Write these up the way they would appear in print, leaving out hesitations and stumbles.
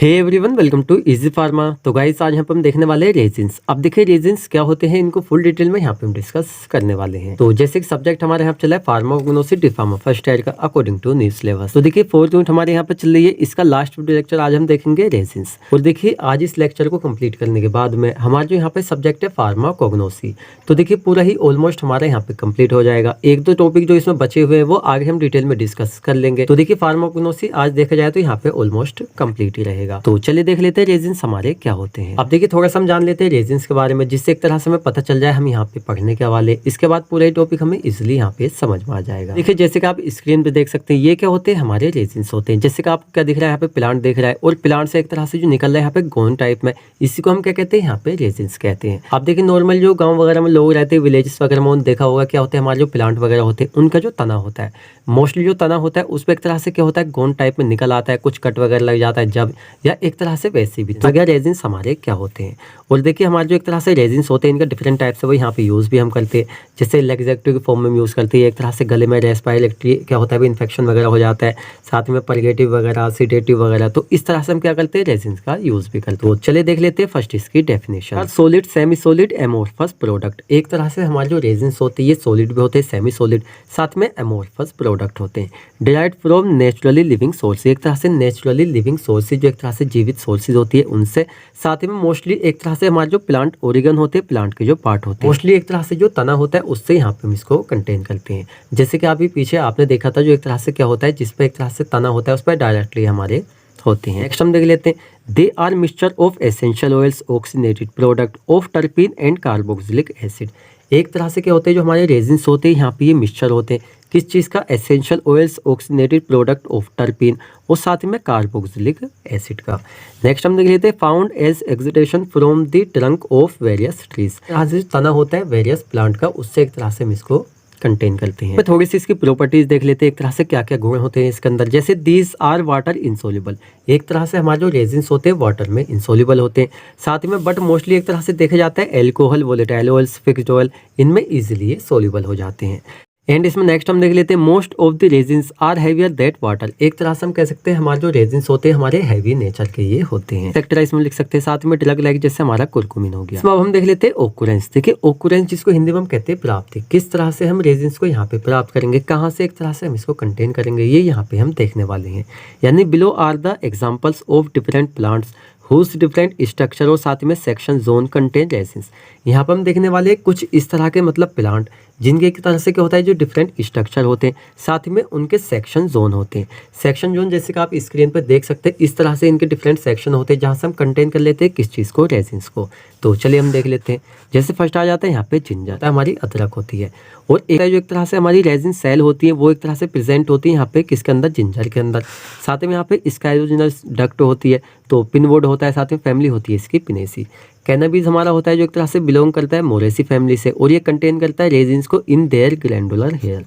Hey everyone, welcome to Easy Pharma. तो guys आज यहाँ पे हम देखने वाले हैं रेजिन्स। अब देखिए रेजिन्स क्या होते हैं, इनको फुल डिटेल में यहाँ पे हम डिस्कस करने वाले हैं। तो जैसे कि सब्जेक्ट हमारे यहाँ पे चला है फार्माकोग्नोसी डिफार्मा फर्स्ट ईयर का अकॉर्डिंग टू न्यू सिलेबस। तो देखिए 4th यूनिट हमारे यहाँ पे चल रही है, इसका लास्ट वीडियो लेक्चर आज हम देखेंगे रेजिन्स। और देखिए आज इस लेक्चर को कंप्लीट करने के बाद में हमारा जो यहाँ पे सब्जेक्ट है फार्माकोग्नोसी, तो देखिए पूरा ही ऑलमोस्ट हमारा यहाँ पे कंप्लीट हो जाएगा। एक दो टॉपिक जो इसमें बचे हुए हैं वो आगे हम डिटेल में डिस्कस कर लेंगे। तो देखिए फार्माकोग्नोसी आज देखा जाए तो यहाँ पे ऑलमोस्ट कंप्लीट ही रहेगा। तो चलिए देख लेते हैं रेजिन्स हमारे क्या होते हैं। अब देखिए थोड़ा सा हम जान लेते हैं रेजिन्स के बारे में, जिससे एक तरह से हमें पता चल जाए हम यहाँ पे पढ़ने के वाले। इसके बाद पूरा ही टॉपिक हमें इजिली यहाँ पे समझ में आ जाएगा। देखिए जैसे कि आप स्क्रीन पे देख सकते हैं ये क्या होते हैं, हमारे रेजिन्स होते हैं। जैसे कि आपको क्या दिख रहा है, यहाँ पे प्लांट दिख रहा है और प्लांट से एक तरह से जो निकल रहा है यहाँ पे गोंद टाइप में, इसी को हम क्या कहते हैं, यहाँ पे रेजिन्स कहते हैं। आप देखिए नॉर्मल जो गाँव वगैरह में लोग रहते हैं, विलेजेस वगैरह में देखा होगा क्या होता है, हमारे जो प्लांट वगैरह होते हैं उनका जो तना होता है, मोस्टली जो तना होता है उस पर एक तरह से क्या होता है, गोंद टाइप में निकल आता है, कुछ कट वगैरह लग जाता है जब, या एक तरह से वैसे भी। तो अगर रेजिन्स हमारे क्या होते हैं, और देखिए हमारे जो एक तरह से रेजिन्स होते हैं इनका डिफरेंट टाइप से वो यहाँ पे यूज़ भी हम करते हैं। जैसे लैक्सेटिव के फॉर्म में यूज़ करते हैं, एक तरह से गले में रेस्पिरेटरी क्या होता है, इन्फेक्शन वगैरह हो जाता है, साथ में परगेटिव वगैरह, सीडेटिव वगैरह। तो इस तरह से हम क्या करते हैं, रेजिन्स का यूज़ भी करते हैं। तो चलिए देख लेते हैं फर्स्ट इसकी definition. Solid, semi solid, amorphous product. एक तरह से हमारे जो रेजिन्स होते हैं ये सॉलिड भी होते हैं, सेमी सॉलिड, साथ में एमोर्फस प्रोडक्ट होते हैं। Derived from naturally living source, एक तरह से नेचुरली लिविंग सोर्सेज जो एक तरह से जीवित सोर्सेज होती है उनसे, साथ में मोस्टली एक तरह से हमारे जो प्लांट ओरिगन होते हैं, प्लांट के जो पार्ट होते हैं, मोस्टली एक तरह से जो तना होता है उससे यहाँ पे हम इसको कंटेन करते हैं। जैसे कि अभी पीछे आपने देखा था जो एक तरह से क्या होता है, जिस पे एक तरह से तना होता है उस पर डायरेक्टली हमारे होते हैं। नेक्स्ट हम देख लेते हैं, they are mixture of essential oils, oxygenated product of terpene and carboxylic acid. एक तरह से क्या होते हैं जो हमारे रेजिन्स होते हैं यहाँ पे ये मिक्सचर होते हैं किस चीज़ का, essential oils, oxygenated product of terpene और साथ में कार्बोक्सिलिक एसिड का। नेक्स्ट हम देख लेते हैं, found as exudation from the trunk of various trees. यहाँ से तना होता है वेरियस प्लांट का, उससे एक तरह से हम इसको कंटेन करते हैं। थोड़ी सी इसकी प्रॉपर्टीज देख लेते हैं, एक तरह से क्या क्या गुण होते हैं इसके अंदर। जैसे दीज आर वाटर इंसोल्युबल, एक तरह से हमारे जो रेजिन्स होते हैं वाटर में इंसोल्युबल होते हैं, साथ में बट मोस्टली एक तरह से देखा जाता है alcohol, volatile oils, fixed oil, इनमें इजीली सोल्यूबल हो जाते हैं। एंड इसमें नेक्स्ट हम देख लेते हैं, most of the resins are heavier that water. एक तरह से हम कह सकते हैं हमारे जो रेजिन्स होते हैं हमारे हैवी नेचर के ये होते हैं। सेक्टर इसमें लिख सकते हैं, साथ में ड्रग लाइक जैसे हमारा कुरकुमिन हो गया। इसमें अब हम देख लेते हैं ओकुरेंस। देखिए ओकुरेंस जिसको हिंदी में हम कहते हैं प्राप्ति, किस तरह से हम रेजिन्स को यहाँ पे प्राप्त करेंगे, कहाँ से एक तरह से हम इसको कंटेन करेंगे, ये यहाँ पे हम देखने वाले हैं। यानी below are the examples of different plants whose different structure और साथ में सेक्शन जोन कंटेन रेजिन्स। यहाँ पर हम देखने वाले कुछ इस तरह के मतलब प्लांट जिनके एक तरह से क्या होता है जो डिफरेंट स्ट्रक्चर होते हैं, साथ में उनके सेक्शन जोन होते हैं। सेक्शन जोन जैसे कि आप स्क्रीन पर देख सकते हैं, इस तरह से इनके डिफरेंट सेक्शन होते हैं जहाँ से हम कंटेन कर लेते हैं किस चीज़ को, रेजिन्स को। तो चलिए हम देख लेते हैं। जैसे फर्स्ट आ जाता है यहाँ पे जिंजर, हमारी अदरक होती है, और एक तरह से हमारी रेजिन सेल होती है वो एक तरह से प्रेजेंट होती है यहाँ पे किसके अंदर, जिंजर के अंदर। साथ में यहाँ पे स्काइरोजिनस डक्ट होती है, तो पिनवुड होता है, साथ में फैमिली होती है इसकी पिनेसी। कैनबिस हमारा होता है जो एक तरह से बिलोंग करता है मोरेसी फैमिली से, और ये कंटेन करता है रेजिन्स को in their glandular hair.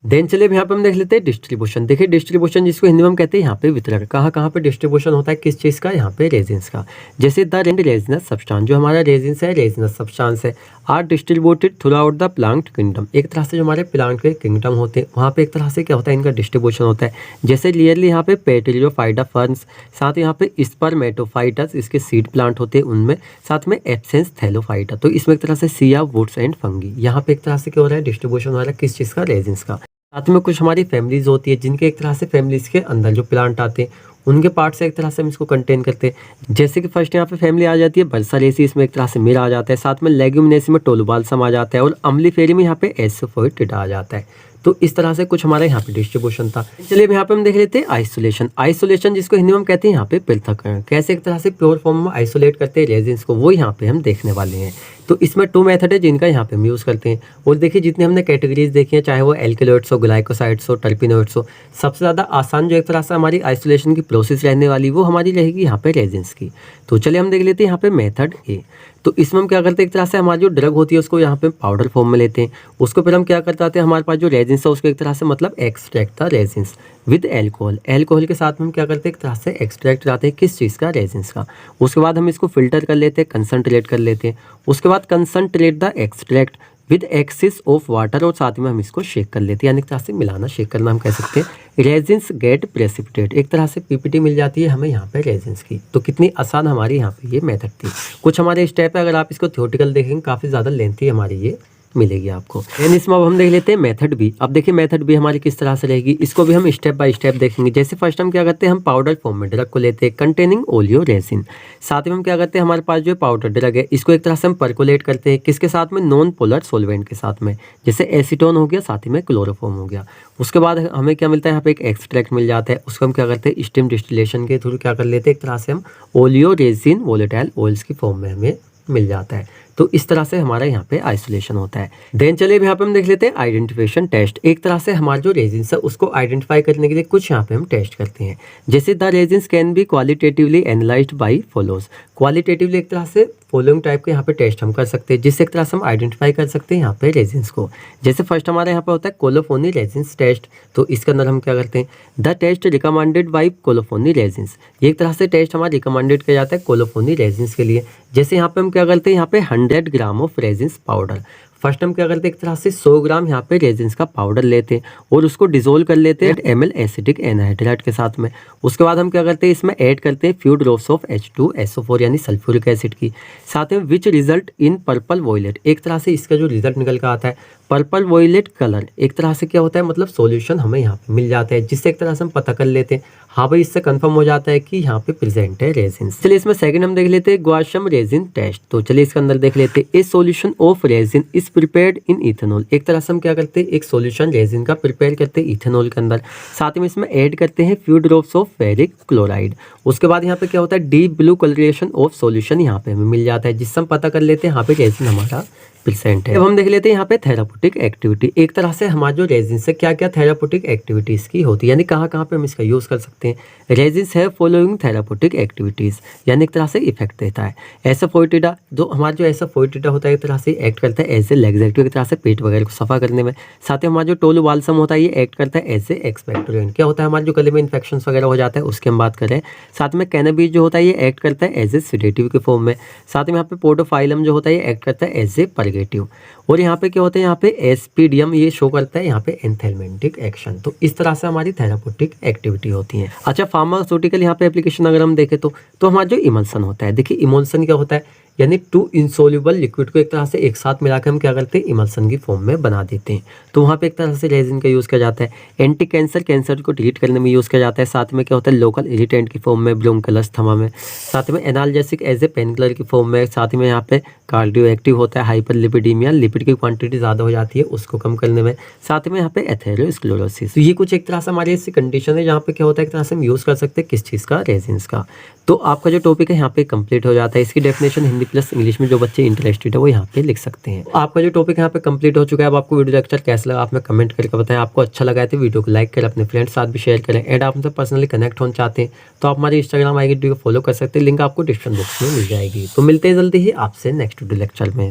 Then चलिए यहाँ पे हम देख लेते हैं डिस्ट्रीब्यूशन। देखिए डिस्ट्रीब्यूशन जिसको हिंदी में हम कहते हैं यहाँ पे वितरण, कहाँ कहाँ पे डिस्ट्रीब्यूशन होता है किस चीज़ का, यहाँ पे रेजिन्स का। जैसे द रेजिनस सब्सटेंस, जो हमारा रेजिन्स है रेजिनस सब्सटेंस है, are distributed throughout the plant kingdom. एक तरह से जो हमारे प्लांट के किंगडम होते हैं वहाँ पे एक तरह से क्या होता है इनका डिस्ट्रीब्यूशन होता है। जैसे क्लियरली यहाँ पे पेट्रियोफाइटा फर्न्स, साथ यहाँ पे स्पर्मेटोफाइटस इसके सीड प्लांट होते हैं उनमें, साथ में एब्सेंस थैलोफाइटा। तो इसमें एक तरह से सिया, वुड्स एंड फंगी, यहाँ पे एक तरह से क्या हो रहा है डिस्ट्रीब्यूशन हो रहा है किस चीज़ का, रेजिन्स का। साथ में कुछ हमारी फैमिलीज होती है जिनके एक तरह से फैमिलीज के अंदर जो प्लांट आते हैं उनके पार्ट से एक तरह से हम इसको कंटेन करते हैं। जैसे कि फर्स्ट यहाँ पे फैमिली आ जाती है बल्सारेसी, इसमें एक तरह से मिर आ जाता है, साथ में लेग्यूमिनेसी में टोलोबाल्सम आ जाता है, और अम्लीफेरी में यहाँ पे एसोफोइटिडा आ जाता है। तो इस तरह से कुछ हमारे यहाँ पे डिस्ट्रीब्यूशन था। चलिए यहाँ पे हम देख लेते हैं आइसोलेशन। आइसोलेशन जिसको हिंदी में हम कहते हैं यहाँ पे पृथक्करण, कैसे एक तरह से प्योर फॉर्म में आइसोलेट करते हैं रेजिन्स को, वो यहाँ पे हम देखने वाले हैं। तो इसमें 2 मेथड है जिनका यहाँ पे हम यूज़ करते हैं। और देखिए जितने हमने कैटेगरीज देखी हैं, चाहे वो एल्केलॉइड्स हो, ग्लाइकोसाइड्स हो, टर्पिनोइड्स हो, सबसे ज़्यादा आसान जो एक तरह से हमारी आइसोलेशन की प्रोसेस रहने वाली वो हमारी रहेगी यहाँ पे रेजिन्स की। तो चलिए हम देख लेते हैं यहाँ पे मेथड ए। तो इसमें हम क्या करते हैं, एक तरह से हमारी जो ड्रग होती है उसको यहाँ पे पाउडर फॉर्म में लेते हैं, उसको फिर हम क्या करते हैं, हमारे पास जो रेजिन्स है उसको एक तरह से मतलब एक्सट्रैक्ट था रेजिन्स विद एल्कोहल। एल्कोहल के साथ में हम क्या करते हैं, एक तरह से एक्सट्रैक्ट कराते हैं किस चीज़ का, रेजिन्स का। उसके बाद हम इसको फिल्टर कर लेते हैं, कंसंट्रेट कर लेते हैं। उसके बाद concentrate the extract with axis of water और साथ में हम इसको शेक कर लेते हैं, यानी एक तरह से मिलाना, शेक करना हम कह सकते हैं। रेजिन्स गेट प्रेसिपिटेट, एक तरह से पीपीटी मिल जाती है हमें यहाँ पे रेजिन्स की। तो कितनी आसान हमारी यहाँ पे ये मेथड थी। कुछ हमारे स्टेप है, अगर आप इसको थ्योरेटिकल देखेंगे काफ़ी ज़्यादा लेंथी हमारी ये मिलेगी आपको। एंड इसमें अब हम देख लेते हैं मेथड भी। अब देखिए मेथड भी हमारी किस तरह से रहेगी, इसको भी हम स्टेप बाय स्टेप देखेंगे। जैसे फर्स्ट हम क्या करते हैं, हम पाउडर फॉर्म में ड्रग को लेते हैं कंटेनिंग ओलियो रेसिन। साथ में हम क्या करते हैं, हमारे पास जो पाउडर ड्रग है इसको एक तरह से हम परकोलेट करते हैं, किसके साथ में, नॉन पोलर सोलवेंट के साथ में, जैसे एसीटोन हो गया, साथ ही में क्लोरोफॉर्म हो गया। उसके बाद हमें क्या मिलता है, यहाँ पे एक एक्सट्रैक्ट मिल जाता है, उसको हम क्या करते हैं, स्टीम डिस्टिलेशन के थ्रू क्या कर लेते हैं, एक तरह से हम ओलियो रेसिन वोलेटाइल ऑयल्स की फॉर्म में हमें मिल जाता है। तो इस तरह से हमारा यहाँ पे आइसोलेशन होता है। देन चलिए यहाँ पे हम देख लेते हैं आइडेंटिफिकेशन टेस्ट। एक तरह से हमारे जो रेजिन्स है उसको आइडेंटिफाई करने के लिए कुछ यहाँ पे हम टेस्ट करते हैं। जैसे the resins can be qualitatively analysed by follows. Qualitatively एक तरह से फॉलोइंग टाइप के यहाँ पे टेस्ट हम कर सकते हैं, जिससे एक तरह से हम आइडेंटिफाई कर सकते हैं यहाँ पे रेजिन्स को। जैसे फर्स्ट हमारे यहाँ पे होता है कोलोफोनी रेजिन्स टेस्ट। तो इसके अंदर हम क्या करते हैं, the test recommended by colophony resins. ये एक तरह से टेस्ट हमारा रिकमेंडेड किया जाता है कोलोफोनी रेजिन्स के लिए। जैसे यहाँ पे हम क्या करते हैं, यहाँ पे 100 gram of resins powder. First हम क्या करते हैं, एक तरह से 100 ग्राम यहाँ पे रेजिन्स का पाउडर लेते हैं और उसको डिसोल्व कर लेते हैं ml एसिटिक एनहाइड्राइड के साथ में। उसके बाद हम क्या करते हैं, इसमें ऐड करते हैं फ्यू ड्रॉप्स ऑफ H2SO4 यानी सल्फ्यूरिक एसिड की, साथ में which result in purple violet. एक तरह से इसका जो रिजल्ट निकल कर आता है पर्पल वॉयलेट कलर, एक तरह से क्या होता है, मतलब सॉल्यूशन हमें यहाँ पे मिल जाता है, जिससे एक तरह से हम पता कर लेते हैं, हाँ भाई इससे कंफर्म हो जाता है कि यहाँ पे प्रेजेंट है रेजिन्स। चलिए इसमें सेकंड हम देख लेते हैं ग्वाशम रेजिन टेस्ट। तो चलिए इसके अंदर देख लेते हैं, ए solution of resin is prepared in ethanol. एक तरह से हम क्या करते हैं, एक सॉल्यूशन रेजिन का प्रिपेयर करते हैं इथेनॉल के अंदर, साथ में इसमें ऐड करते हैं few drops of ferric chloride. उसके बाद यहाँ पे क्या होता है, deep blue colouration of solution यहाँ पे हमें मिल जाता है, जिससे हम पता कर लेते हैं यहाँ पे रेजिन हमारा प्रेजेंट है। अब हम देख लेते हैं यहाँ पे थेराप्यूटिक एक्टिविटी। एक तरह से हमारा जो रेजिन से क्या क्या थेराप्यूटिक एक्टिविटीज़ की होती है, यानी कहाँ कहाँ पे हम इसका यूज़ कर सकते हैं। रेजिन्स है फॉलोइंग थेराप्यूटिक एक्टिविटीज़, यानी एक तरह से इफेक्ट देता है। एसोफोइटिडा, जो हमारा जो एसोफोइटिडा होता है एक तरह से एक्ट करता है एज ए लैक्सेटिव, एक तरह से पेट वगैरह को सफा करने में। साथ ही हमारा जो टोलू बाल्सम होता है ये एक्ट करता है एज ए एक्सपेक्टोरेंट। क्या होता है, हमारे जो गले में इन्फेक्शन वगैरह हो जाता है उसकी हम बात करें। साथ में कैनबिस जो होता है ये एक्ट करता है एज ए सिडेटिव के फॉर्म में। साथ में यहाँ पे पोडोफाइलम जो होता है ये एक्ट करता है एज ए परगेटिव। और यहाँ पे क्या होता है, यहाँ पे एसपीडीएम ये शो करता है यहाँ पे एंथेलमेंटिक एक्शन। तो इस तरह से हमारी थेराप्यूटिक एक्टिविटी होती है। अच्छा, फार्मास्यूटिकल यहाँ पे एप्लीकेशन अगर हम देखें तो हमारा जो इमल्सन होता है, देखिए इमल्सन क्या होता है, यानी 2 इंसोल्यूबल लिक्विड को एक तरह से एक साथ मिलाकर हम क्या करते हैं, इमल्सन की फॉर्म में बना देते हैं। तो वहाँ पे एक तरह से रेजिन का यूज़ किया जाता है। एंटी कैंसर को ट्रीट करने में यूज़ किया जाता है। साथ में क्या होता है, लोकल इरिटेंट की फॉर्म में ब्रोंकलस्थमा में। साथ में analgesic as a pain killer की फॉर्म में। साथ में यहाँ पे कार्डियो एक्टिव होता है। हाइपरलिपिडीमिया, लिपिड की क्वांटिटी ज़्यादा हो जाती है उसको कम करने में। साथ में यहाँ पे एथेरोस्क्लेरोसिस। तो ये कुछ एक तरह से हमारी ऐसी कंडीशन है जहाँ पे क्या होता है, एक तरह से हम यूज़ कर सकते हैं किस चीज़ का, रेजिन्स का। तो आपका जो टॉपिक है यहाँ पे कंप्लीट हो जाता है। इसकी डेफिनेशन हिंदी प्लस इंग्लिश में जो बच्चे इंटरेस्टेड है वो यहाँ पे लिख सकते हैं। आपका जो टॉपिक यहाँ पे कंप्लीट हो चुका है। अब आपको वीडियो लेक्चर कैसा लगा आप में कमेंट करके बताएं। आपको अच्छा लगा है तो वीडियो को लाइक करें, अपने फ्रेंड्स साथ भी शेयर करें। एंड आप हमसे पर्सनली कनेक्ट होना चाहते हैं तो आप हमारी इंस्टाग्राम आईडी को फॉलो कर सकते हैं, लिंक आपको डिस्क्रिप्शन बॉक्स में मिल जाएगी। तो मिलते हैं जल्दी ही आपसे नेक्स्ट वीडियो लेक्चर में।